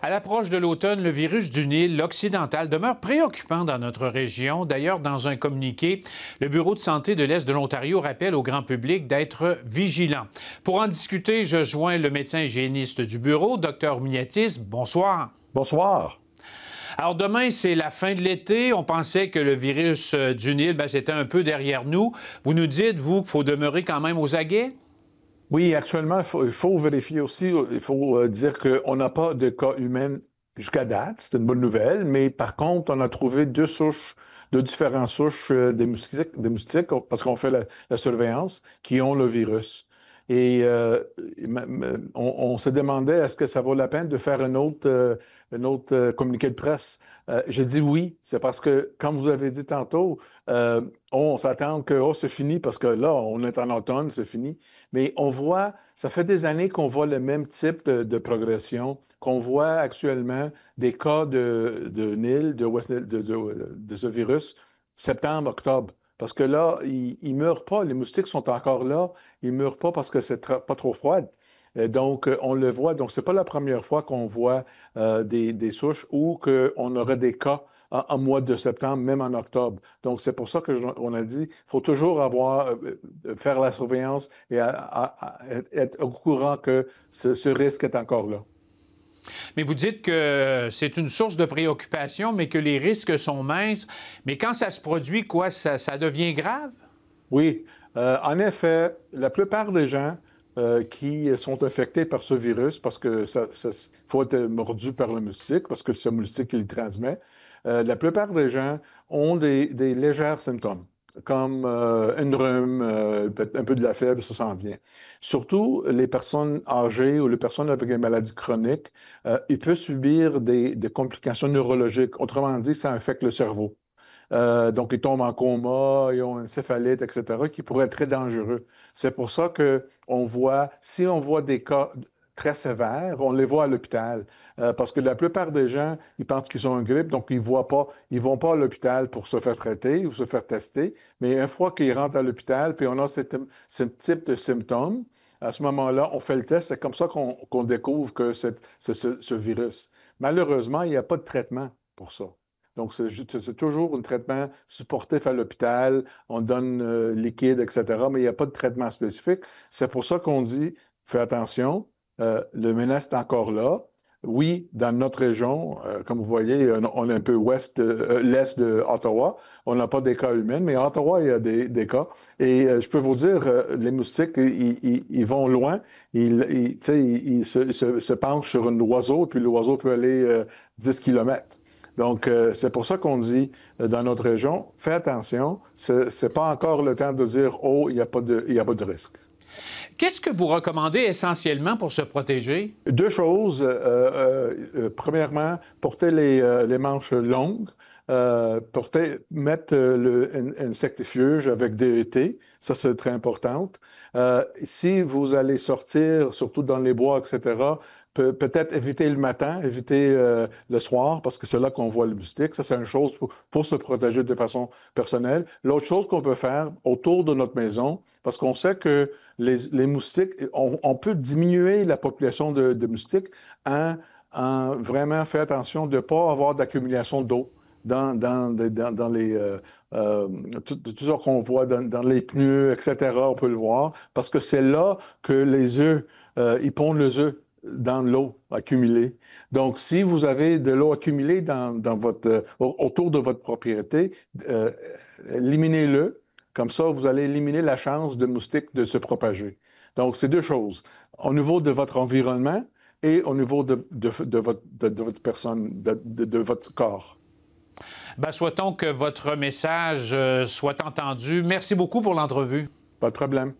À l'approche de l'automne, le virus du Nil occidental demeure préoccupant dans notre région. D'ailleurs, dans un communiqué, le Bureau de santé de l'Est de l'Ontario rappelle au grand public d'être vigilant. Pour en discuter, je joins le médecin hygiéniste du bureau, Dr Miatis. Bonsoir. Bonsoir. Alors demain, c'est la fin de l'été. On pensait que le virus du Nil, c'était un peu derrière nous. Vous nous dites, vous, qu'il faut demeurer quand même aux aguets? Oui, actuellement, il faut vérifier aussi, il faut dire qu'on n'a pas de cas humains jusqu'à date. C'est une bonne nouvelle, mais par contre, on a trouvé deux différentes souches des moustiques, parce qu'on fait la surveillance, qui ont le virus. Et on se demandait, est-ce que ça vaut la peine de faire un autre communiqué de presse? J'ai dit oui, c'est parce que, comme vous avez dit tantôt, on s'attend que c'est fini, parce que là, on est en automne, c'est fini. Mais on voit, ça fait des années qu'on voit le même type de progression, qu'on voit actuellement des cas de Nil, de ce virus, septembre, octobre. Parce que là, ils ne meurent pas, les moustiques sont encore là, ils ne meurent pas parce que c'est pas trop froid. Donc, on le voit. Donc, ce n'est pas la première fois qu'on voit des souches ou qu'on aurait des cas en mois de septembre, même en octobre. Donc, c'est pour ça qu'on a dit qu'il faut toujours faire la surveillance et être au courant que ce risque est encore là. Mais vous dites que c'est une source de préoccupation, mais que les risques sont minces. Mais quand ça se produit, quoi, ça devient grave? Oui. En effet, la plupart des gens qui sont infectés par ce virus, parce que faut être mordu par le moustique, parce que c'est le moustique qui le transmet, la plupart des gens ont des légers symptômes, comme une rhume, un peu de la fièvre, ça s'en vient. Surtout les personnes âgées ou les personnes avec des maladies chroniques, ils peuvent subir des complications neurologiques. Autrement dit, ça affecte le cerveau. Donc, ils tombent en coma, ils ont une céphalite, etc., qui pourrait être très dangereux. C'est pour ça qu'on voit, si on voit des cas très sévères, on les voit à l'hôpital. Parce que la plupart des gens, ils pensent qu'ils ont une grippe, donc ils ne vont pas à l'hôpital pour se faire traiter ou se faire tester. Mais une fois qu'ils rentrent à l'hôpital, puis on a ce type de symptômes, à ce moment-là, on fait le test. C'est comme ça qu'on découvre que c'est ce virus. Malheureusement, il n'y a pas de traitement pour ça. Donc, c'est toujours un traitement supportif à l'hôpital, on donne liquide, etc., mais il n'y a pas de traitement spécifique. C'est pour ça qu'on dit, fais attention, le menace est encore là. Oui, dans notre région, comme vous voyez, on est un peu l'est de Ottawa. On n'a pas des cas humains, mais à Ottawa, il y a des cas. Et je peux vous dire, les moustiques, ils vont loin. Ils se penchent sur un oiseau, puis l'oiseau peut aller 10 kilomètres. Donc, c'est pour ça qu'on dit dans notre région, fais attention, c'est pas encore le temps de dire, oh, il n'y a pas de risque. Qu'est-ce que vous recommandez essentiellement pour se protéger? Deux choses. Premièrement, porter les manches longues, mettre un insectifuge avec DET, ça c'est très important. Si vous allez sortir, surtout dans les bois, etc., peut-être éviter le matin, éviter le soir, parce que c'est là qu'on voit le moustique. Ça, c'est une chose pour se protéger de façon personnelle. L'autre chose qu'on peut faire autour de notre maison, parce qu'on sait que les moustiques, on peut diminuer la population de moustiques en vraiment faire attention de ne pas avoir d'accumulation d'eau dans les... tout ça qu'on voit dans les pneus, etc., on peut le voir, parce que c'est là que les œufs, ils pondent les œufs dans l'eau accumulée. Donc, si vous avez de l'eau accumulée autour de votre propriété, éliminez-le. Comme ça, vous allez éliminer la chance de moustiques de se propager. Donc, c'est deux choses. Au niveau de votre environnement et au niveau de votre personne, de votre corps. Souhaitons que votre message soit entendu. Merci beaucoup pour l'entrevue. Pas de problème.